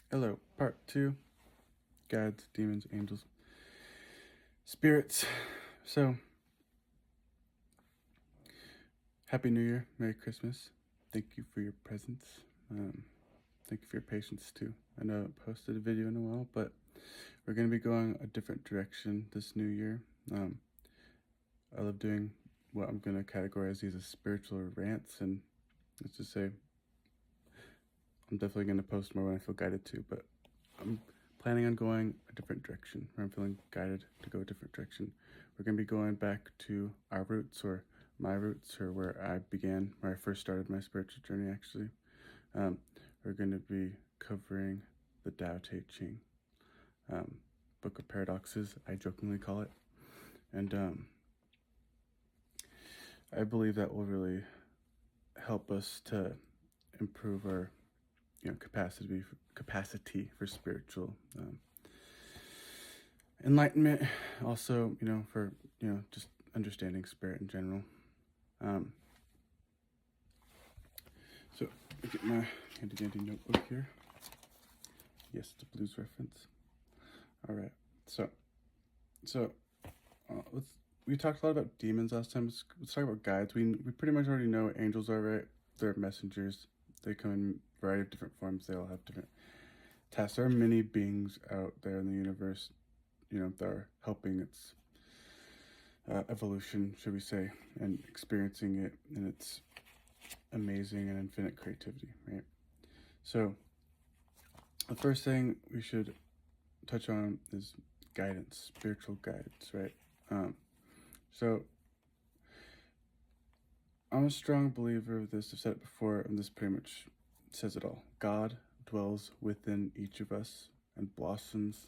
Hello, part 2, guides, demons, angels, spirits. So, Happy New Year, Merry Christmas. Thank you for your presence. Thank you for your patience too. I know I haven't posted a video in a while, but we're going to be going a different direction this new year. I love doing what I'm going to categorize these as spiritual rants, and let's just say I'm definitely going to post more when I feel guided to, but I'm planning on going a different direction, where I'm feeling guided to go a different direction. We're going to be going back to our roots, or my roots, or where I began, where I first started my spiritual journey, actually. We're going to be covering the Tao Te Ching, Book of Paradoxes, I jokingly call it. And I believe that will really help us to improve our capacity for spiritual enlightenment, also for just understanding spirit in general. So I get my handy dandy notebook here. Yes, it's a blues reference. All right, so we talked a lot about demons last time. Let's talk about guides. We pretty much already know what angels are, right? They're messengers. They come in a variety of different forms. They all have different tasks. There are many beings out there in the universe, that are helping its evolution, should we say, and experiencing it in its amazing and infinite creativity, right? So the first thing we should touch on is guidance, spiritual guidance, right? So I'm a strong believer of this. I've said it before, and this pretty much says it all. God dwells within each of us and blossoms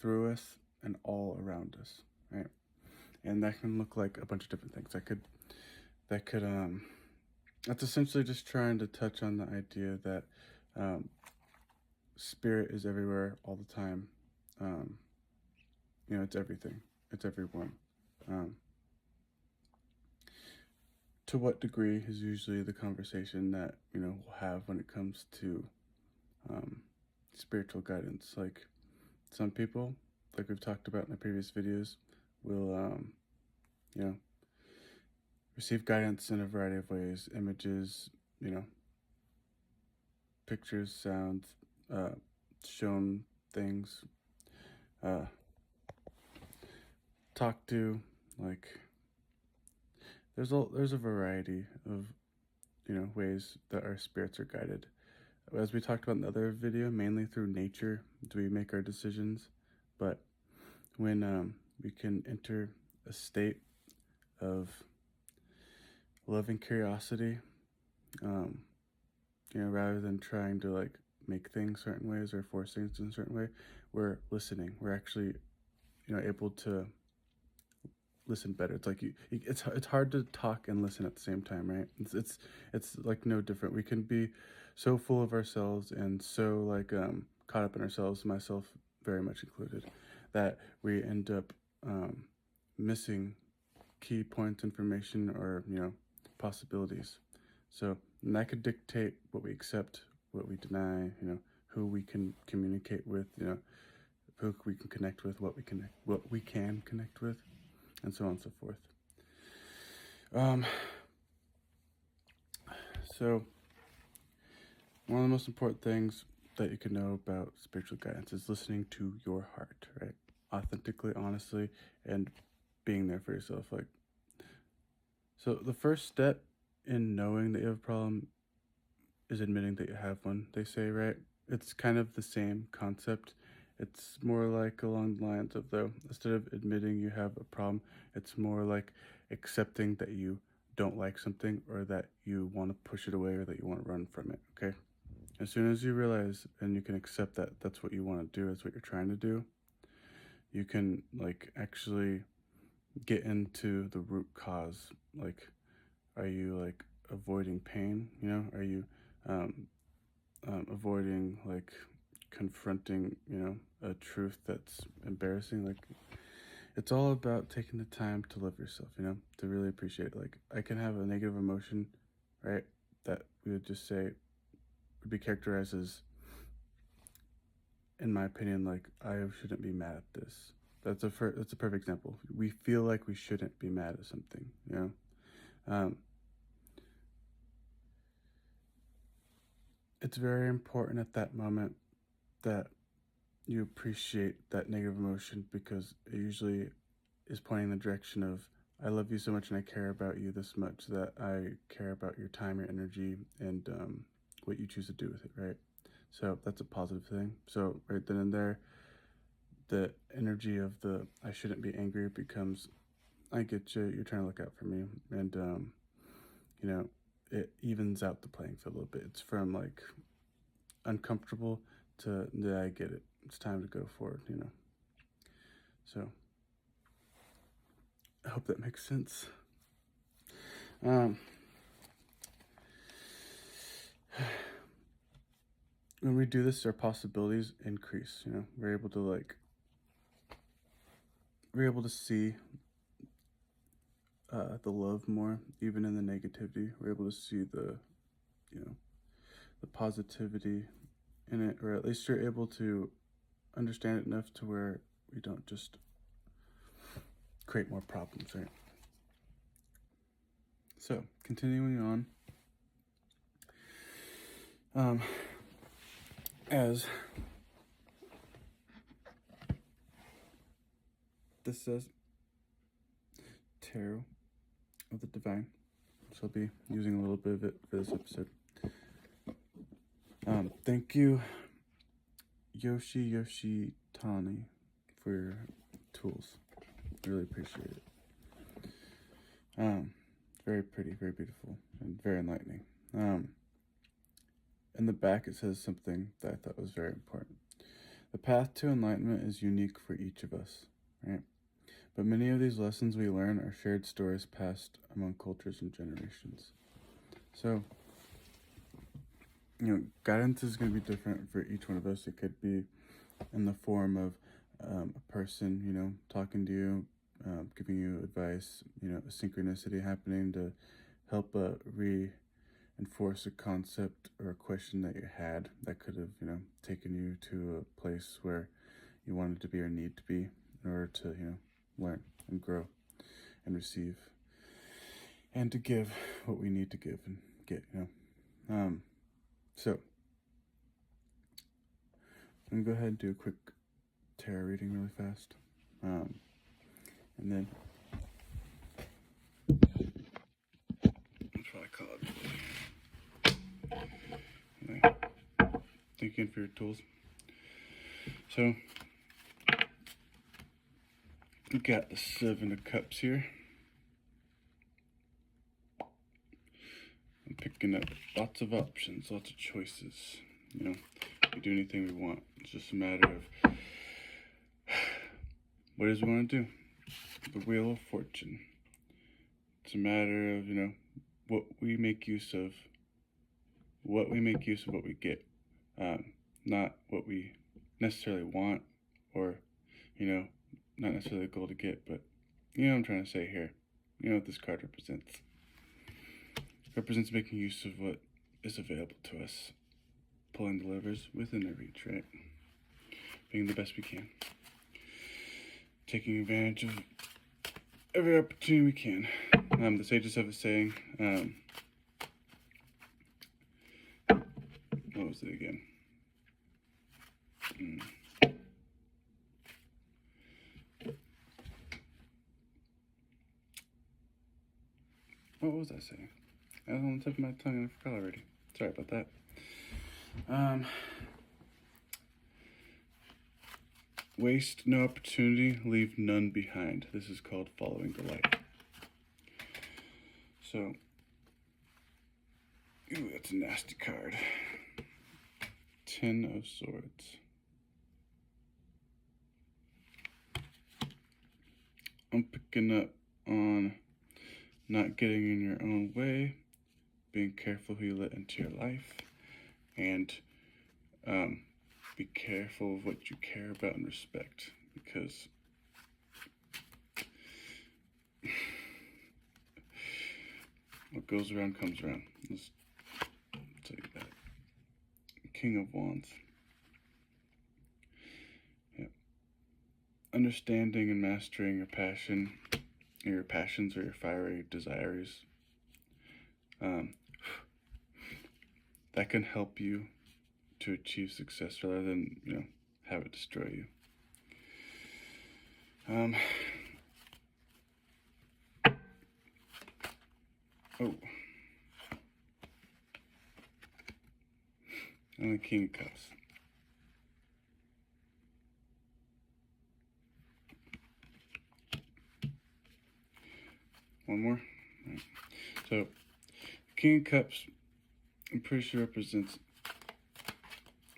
through us and all around us, right? And that can look like a bunch of different things. That's essentially just trying to touch on the idea that spirit is everywhere all the time. It's everything. It's everyone. To what degree is usually the conversation that we'll have when it comes to spiritual guidance. Like some people, like we've talked about in the previous videos, will receive guidance in a variety of ways: images, pictures, sounds, shown things, talk to. Like there's a variety of ways that our spirits are guided. As we talked about in the other video, mainly through nature do we make our decisions, but when we can enter a state of loving curiosity, rather than trying to like make things certain ways or force things in a certain way, we're listening. We're actually able to listen better. It's like it's hard to talk and listen at the same time, right? It's like no different. We can be so full of ourselves and so like caught up in ourselves, myself very much included, that we end up missing key points, information, or possibilities. So and that could dictate what we accept, what we deny, who we can communicate with, who we can connect with, what we can connect with, and so on and so forth. So one of the most important things that you can know about spiritual guidance is listening to your heart, right? Authentically, honestly, and being there for yourself. Like, so the first step in knowing that you have a problem is admitting that you have one, they say, right? It's kind of the same concept. It's more like along the lines of, though, instead of admitting you have a problem, it's more like accepting that you don't like something, or that you want to push it away, or that you want to run from it, okay? As soon as you realize and you can accept that that's what you want to do, that's what you're trying to do, you can like actually get into the root cause. Like, are you like avoiding pain? Are you avoiding like confronting a truth that's embarrassing? Like, it's all about taking the time to love yourself, to really appreciate it. Like, I can have a negative emotion, right, that we would just say would be characterized as in my opinion, like, I shouldn't be mad at this. That's a perfect example. We feel like we shouldn't be mad at something, you know. It's very important at that moment that you appreciate that negative emotion, because it usually is pointing in the direction of, I love you so much and I care about you this much that I care about your time, your energy, and what you choose to do with it, right? So that's a positive thing. So right then and there, the energy of the I shouldn't be angry becomes, I get you, you're trying to look out for me. And, you know, it evens out the playing field a little bit. It's from like uncomfortable to, yeah, I get it. It's time to go forward, you know. So I hope that makes sense. When we do this, our possibilities increase, you know. We're able to see the love more, even in the negativity. We're able to see the, you know, the positivity in it, or at least you're able to understand it enough to where we don't just create more problems, right? So, continuing on, as this says, Tarot of the Divine, so I'll be using a little bit of it for this episode. Thank you, Yoshi Tani, for your tools. Really appreciate it. Very pretty, very beautiful, and very enlightening. In the back it says something that I thought was very important. The path to enlightenment is unique for each of us, right? But many of these lessons we learn are shared stories passed among cultures and generations. So, you know, guidance is going to be different for each one of us. It could be in the form of a person, you know, talking to you, giving you advice, you know, a synchronicity happening to help reinforce a concept or a question that you had that could have, you know, taken you to a place where you wanted to be or need to be in order to, you know, learn and grow and receive and to give what we need to give and get, you know. So I'm gonna go ahead and do a quick tarot reading really fast, and then that's what I call it. Anyway, thank you for your tools. So we got the 7 of Cups here. I'm picking up lots of options, lots of choices. You know, we do anything we want. It's just a matter of what it is we want to do. The Wheel of Fortune. It's a matter of, you know, what we make use of what we get. Not what we necessarily want, or, you know, not necessarily a goal to get, but you know what I'm trying to say here. You know what this card represents. It represents making use of what is available to us. Pulling the levers within our reach, right? Being the best we can. Taking advantage of every opportunity we can. The sages have a saying, what was it again? What was I saying? I was on the tip of my tongue and I forgot already. Sorry about that. Waste no opportunity, leave none behind. This is called following the light. So, ooh, that's a nasty card. 10 of Swords. I'm picking up on not getting in your own way, being careful who you let into your life, and be careful of what you care about and respect, because what goes around comes around. Let's tell you that. King of Wands. understanding and mastering your passions or your fiery desires. That can help you to achieve success rather than, have it destroy you. And the King of Cups. One more. Right. So, the King of Cups, I'm pretty sure represents.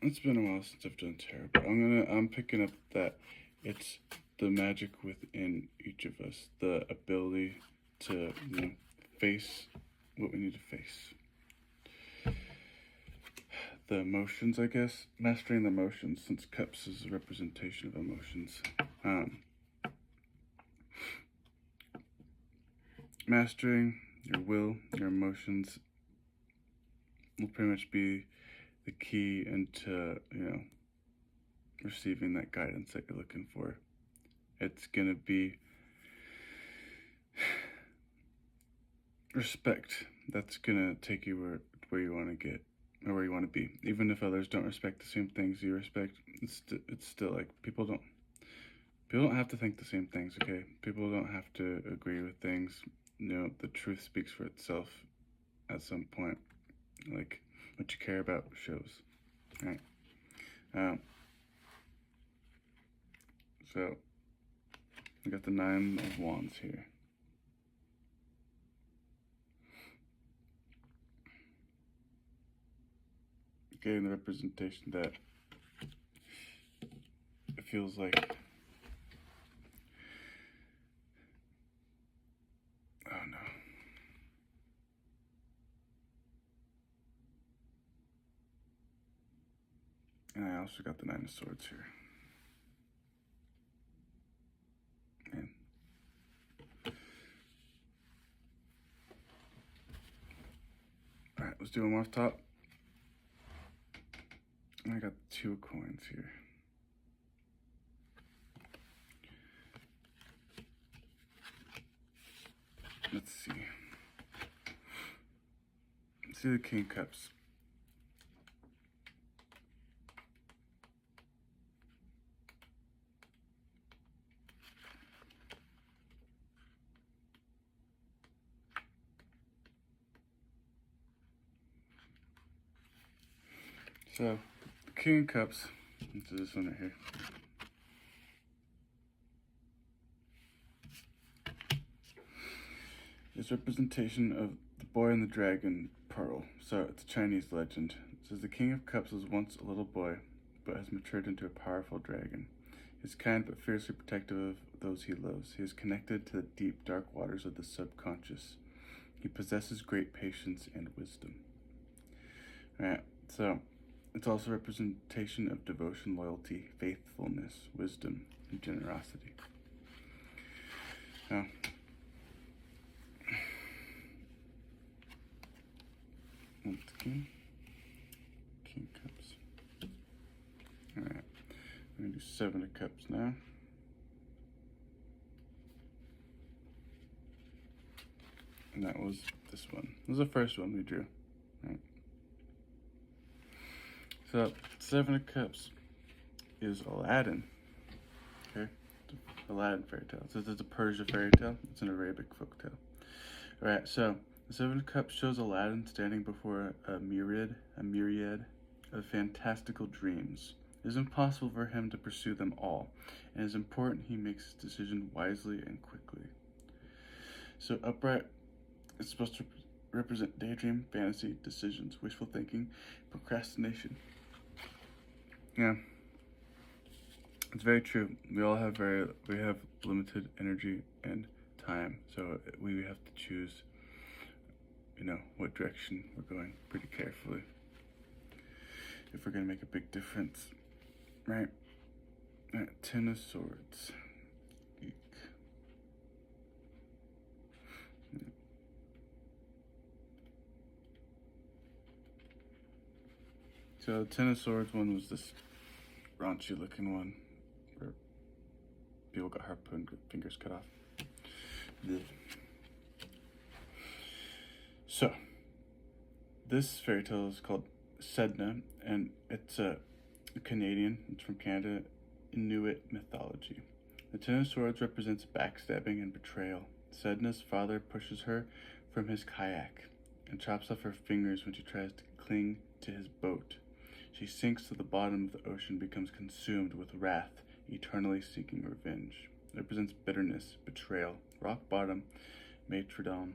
It's been a while since I've done tarot, but I'm picking up that it's the magic within each of us, the ability to face what we need to face. The emotions, I guess, mastering the emotions, since Cups is a representation of emotions. Mastering your will, your emotions will pretty much be the key into, receiving that guidance that you're looking for. It's going to be respect that's going to take you where you want to get, or where you want to be. Even if others don't respect the same things you respect, it's still like people don't have to think the same things, okay? People don't have to agree with things. The truth speaks for itself at some point. Like, what you care about shows, right? So, I got the 9 of Wands here. Getting the representation that it feels like, oh no. And I also got the 9 of Swords here. Man. Alright, let's do one more off top. And I got 2 of Coins here. Let's see. Let's see the King of Cups. So, King of Cups, let's do this one right here. This representation of the boy and the dragon pearl. So, it's a Chinese legend. It says the King of Cups was once a little boy, but has matured into a powerful dragon. He is kind but fiercely protective of those he loves. He is connected to the deep, dark waters of the subconscious. He possesses great patience and wisdom. Alright, so it's also a representation of devotion, loyalty, faithfulness, wisdom, and generosity. Now, once again, King of Cups. Alright, we're going to do 7 of Cups now. And that was this one. This was the first one we drew. Right. So, 7 of Cups is Aladdin. Okay? Aladdin fairy tale. So, it's a Persia fairy tale. It's an Arabic folk tale. Alright, so the 7 of Cups shows Aladdin standing before a myriad of fantastical dreams. It is impossible for him to pursue them all, and it is important he makes his decision wisely and quickly. So, upright is supposed to represent daydream, fantasy, decisions, wishful thinking, procrastination. Yeah, it's very true. We all have limited energy and time, so we have to choose, what direction we're going pretty carefully if we're gonna make a big difference, right? 10 of Swords. Eek. So the 10 of Swords one was this raunchy looking one, where people got harpoon fingers cut off. Blech. So, this fairy tale is called Sedna, and it's a Canadian. It's from Canada, Inuit mythology. The Ten of Swords represents backstabbing and betrayal. Sedna's father pushes her from his kayak and chops off her fingers when she tries to cling to his boat. She sinks to the bottom of the ocean, becomes consumed with wrath, eternally seeking revenge. It represents bitterness, betrayal, rock bottom, martyrdom,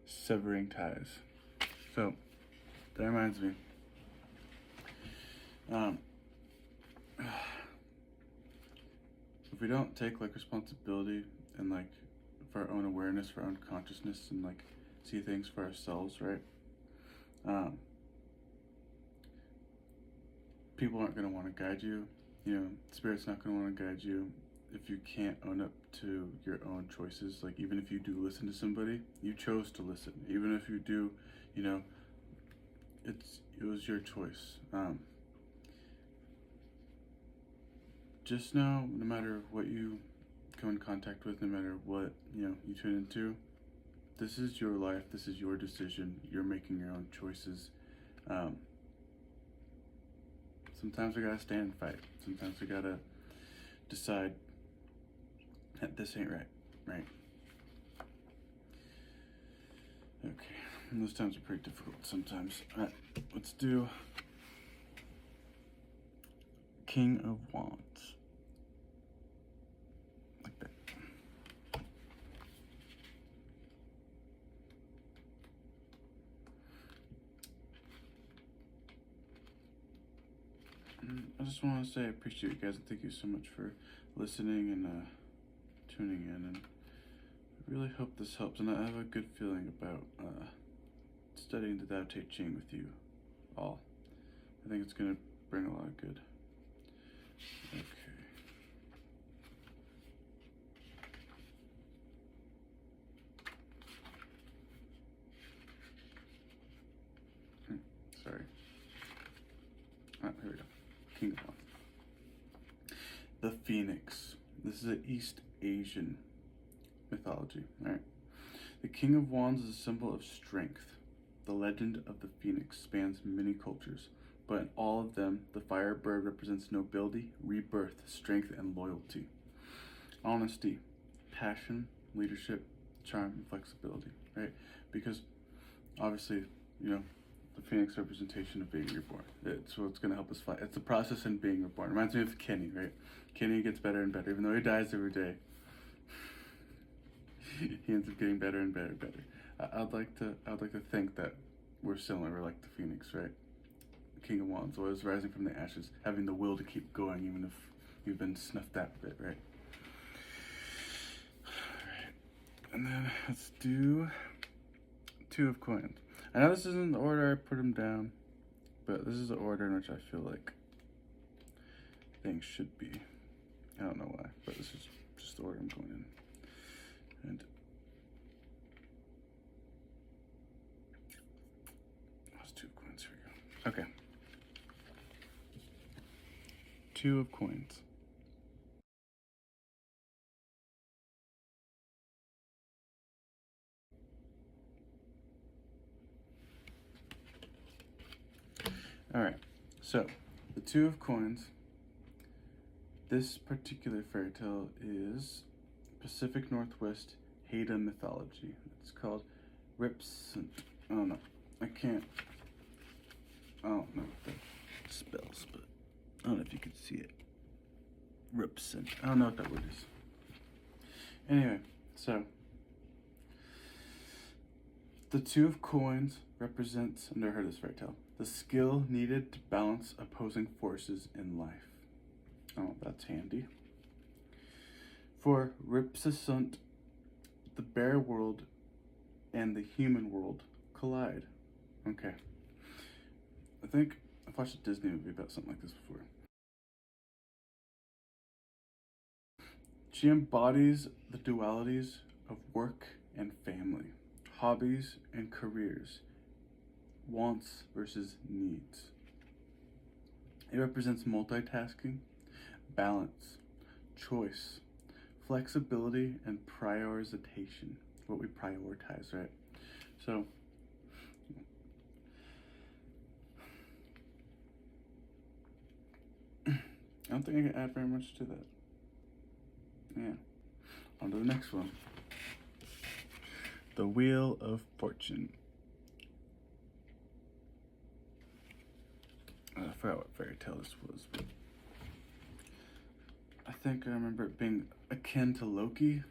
severing ties. So that reminds me. If we don't take like responsibility and like for our own awareness, for our own consciousness, and like see things for ourselves, right? People aren't going to want to guide you. You know, Spirit's not going to want to guide you if you can't own up to your own choices. Like, even if you do listen to somebody, you chose to listen. Even if you do, you know, it was your choice. Just know, no matter what you come in contact with, no matter what, you know, you tune into, this is your life, this is your decision, you're making your own choices. Sometimes we gotta stand and fight. Sometimes we gotta decide that this ain't right? Okay, and those times are pretty difficult sometimes. All right, let's do King of Wands. Like that. I just want to say I appreciate you guys and thank you so much for listening and tuning in, and I really hope this helps, and I have a good feeling about studying the Tao Te Ching with you all. I think it's going to bring a lot of good. Okay. Sorry. Here we go. King of Wands. The Phoenix. This is an East Asian mythology. All right. The King of Wands is a symbol of strength. The legend of the Phoenix spans many cultures, but in all of them, the fire bird represents nobility, rebirth, strength, and loyalty. Honesty, passion, leadership, charm, and flexibility, right? Because obviously, you know, the Phoenix representation of being reborn. It's what's going to help us fight. It's the process in being reborn. It reminds me of Kenny, right? Kenny gets better and better, even though he dies every day. He ends up getting better and better and better. I'd like to think that we're similar. We're like the Phoenix, right? The King of Wands, always rising from the ashes, having the will to keep going, even if you've been snuffed out a bit, right? Alright. And then let's do Two of Coins. I know this isn't the order I put them down, but this is the order in which I feel like things should be. I don't know why, but this is just the order I'm going in. And that's Two of Coins. Here we go. Okay. Two of Coins. All right. So the Two of Coins. This particular fairy tale is Pacific Northwest Haida mythology. It's called Ripsant. I don't know. I don't know what that spells, but I don't know if you can see it. Ripsant. I don't know what that word is. Anyway, so the Two of Coins represents, I've never heard this fairy tale, the skill needed to balance opposing forces in life. Oh, that's handy. For Ripsant, the bear world and the human world collide. Okay. I think I've watched a Disney movie about something like this before. She embodies the dualities of work and family, hobbies and careers, wants versus needs. It represents multitasking, balance, choice, flexibility, and prioritization. What we prioritize, right? So, I don't think I can add very much to that. Yeah. On to the next one. The Wheel of Fortune. I forgot what fairy tale this was, but I think I remember it being akin to Loki.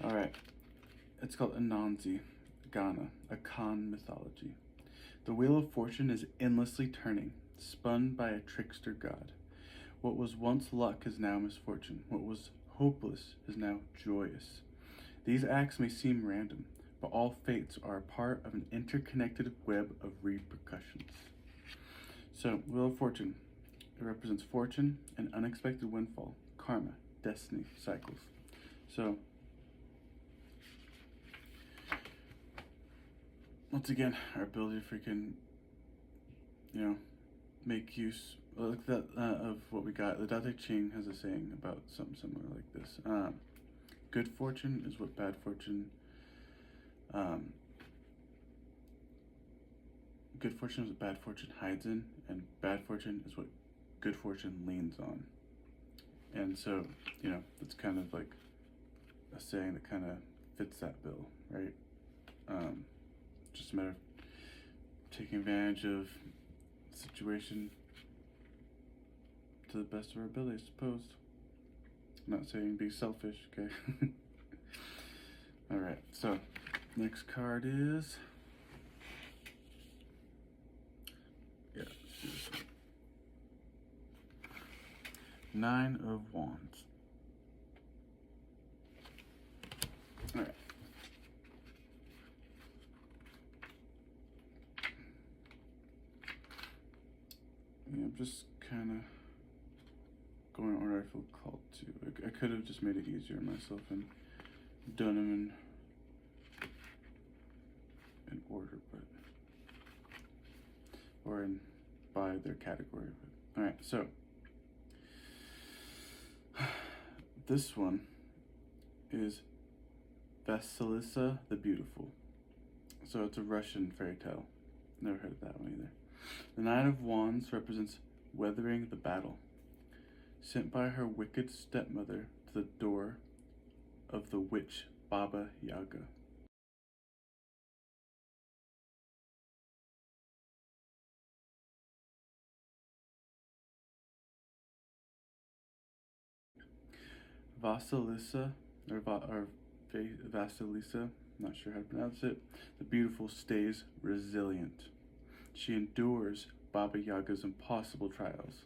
Alright, it's called Anansi, Ghana, a Khan mythology. The Wheel of Fortune is endlessly turning, spun by a trickster god. What was once luck is now misfortune. What was hopeless is now joyous. These acts may seem random, but all fates are a part of an interconnected web of repercussions. So, Wheel of Fortune. It represents fortune, an unexpected windfall, karma, destiny, cycles. So, once again, our ability to freaking, make use like that of what we got. The Tao Te Ching has a saying about something similar like this. Good fortune is what bad fortune. Good fortune is what bad fortune hides in, and bad fortune is what good fortune leans on. And so, it's kind of like a saying that kind of fits that bill, right? Just a matter of taking advantage of the situation to the best of our ability, I suppose. I'm not saying be selfish, okay? Alright, so next card is... Yeah, let's do this one. 9 of Wands. Alright. Yeah, I'm just kind of going in order I feel called to. I could have just made it easier on myself and done them in order, but or in by their category. But, all right, so this one is Vasilisa the Beautiful. So it's a Russian fairy tale. Never heard of that one either. The Nine of Wands represents weathering the battle, sent by her wicked stepmother to the door of the witch Baba Yaga. Vasilisa, Vasilisa, not sure how to pronounce it, the beautiful stays resilient. She endures Baba Yaga's impossible trials.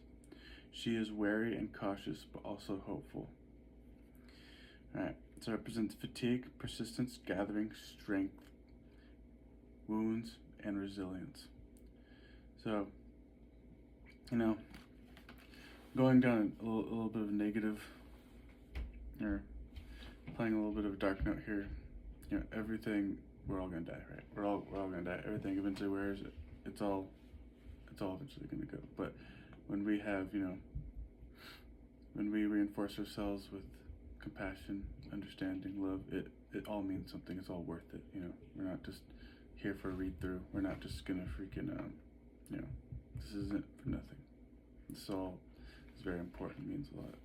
She is wary and cautious, but also hopeful. Alright, so it represents fatigue, persistence, gathering, strength, wounds, and resilience. So, going down a little bit of negative, or playing a little bit of a dark note here. Everything, we're all gonna die, right? We're all gonna die. Everything eventually wears it. It's all eventually gonna go. But when we have, when we reinforce ourselves with compassion, understanding, love, it all means something. It's all worth it. We're not just here for a read through. We're not just gonna freaking, this isn't for nothing. This all is very important. It means a lot.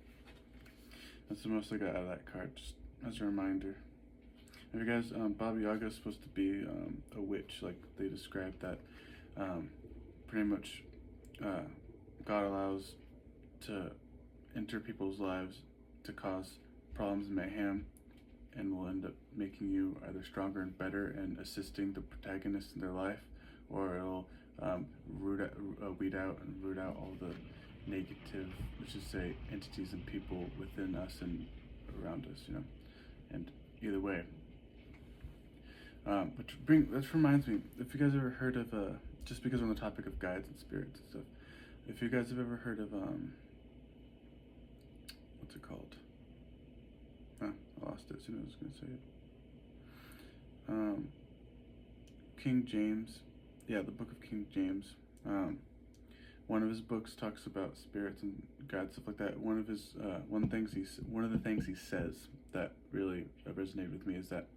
That's the most I got out of that card, just as a reminder. And you guys, Baba Yaga is supposed to be a witch, like they described that. Pretty much, God allows to enter people's lives to cause problems and mayhem, and will end up making you either stronger and better and assisting the protagonist in their life, or it'll weed out and root out all the negative, let's just say, entities and people within us and around us, and either way. But that reminds me, if you guys ever heard of, just because we're on the topic of guides and spirits and stuff, if you guys have ever heard of, what's it called? I lost it as soon as I was going to say it. King James, yeah, the book of King James, one of his books talks about spirits and God, stuff like that. One of the things he says that really resonated with me is that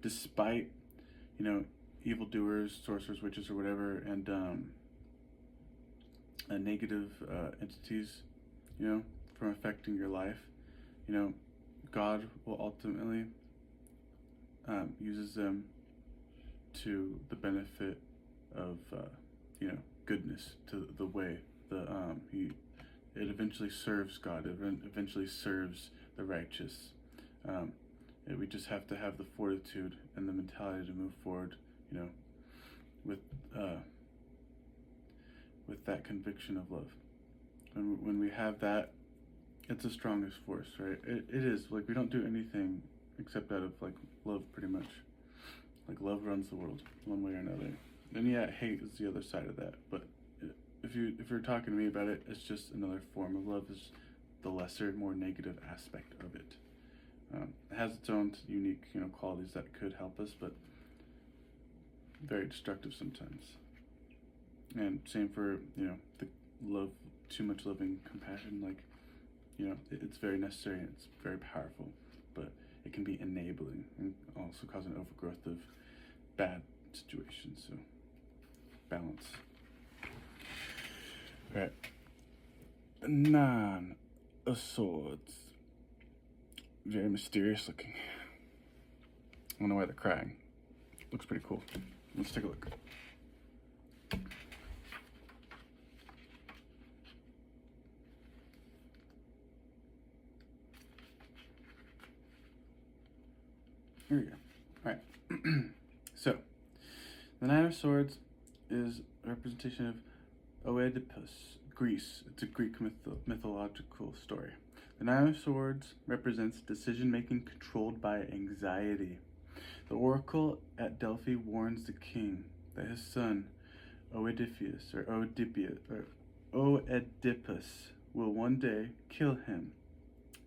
despite, evildoers, sorcerers, witches, or whatever, and negative entities, from affecting your life, God will ultimately uses them to the benefit of goodness, to the way it eventually serves God. It eventually serves the righteous. We just have to have the fortitude and the mentality to move forward, with that conviction of love. And when we have that, it's the strongest force, right? It is like we don't do anything except out of like love, pretty much. Like love runs the world, one way or another. And yeah, hate is the other side of that. But if you're talking to me about it, it's just another form of love. Is the lesser, more negative aspect of it. It has its own unique, qualities that could help us, but very destructive sometimes. And same for the love, too much loving compassion. Like it's very necessary and it's very powerful, but it can be enabling and also cause an overgrowth of bad situations. So balance. All right. The Nine of Swords. Very mysterious looking. I don't know why they're crying. Looks pretty cool. Let's take a look. Here we go. All right. So, the Nine of Swords is a representation of Oedipus, Greece. It's a Greek mythological story. The Nine of Swords represents decision-making controlled by anxiety. The oracle at Delphi warns the king that his son, Oedipus will one day kill him,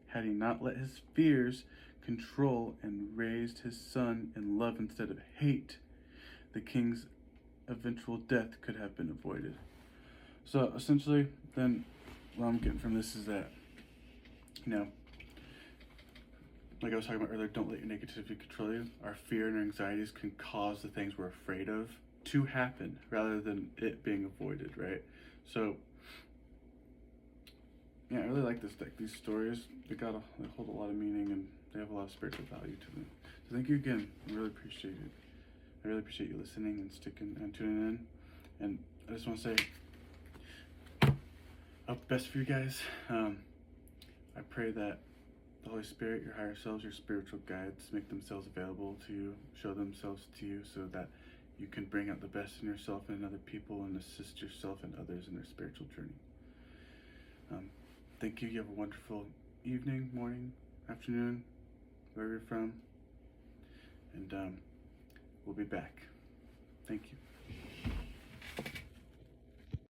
had he not let his fears control and raised his son in love instead of hate. The king's eventual death could have been avoided. So essentially, then, what I'm getting from this is that, like I was talking about earlier, don't let your negativity control you. Our fear and our anxieties can cause the things we're afraid of to happen rather than it being avoided, right? So, yeah, I really like this deck. These stories, they hold a lot of meaning and they have a lot of spiritual value to them. So thank you again. I really appreciate it. I really appreciate you listening and sticking and tuning in. And I just want to say, hope best for you guys. I pray that the Holy Spirit, your higher selves, your spiritual guides, make themselves available to you, show themselves to you so that you can bring out the best in yourself and in other people and assist yourself and others in their spiritual journey. Thank you. You have a wonderful evening, morning, afternoon, wherever you're from. And we'll be back. Thank you.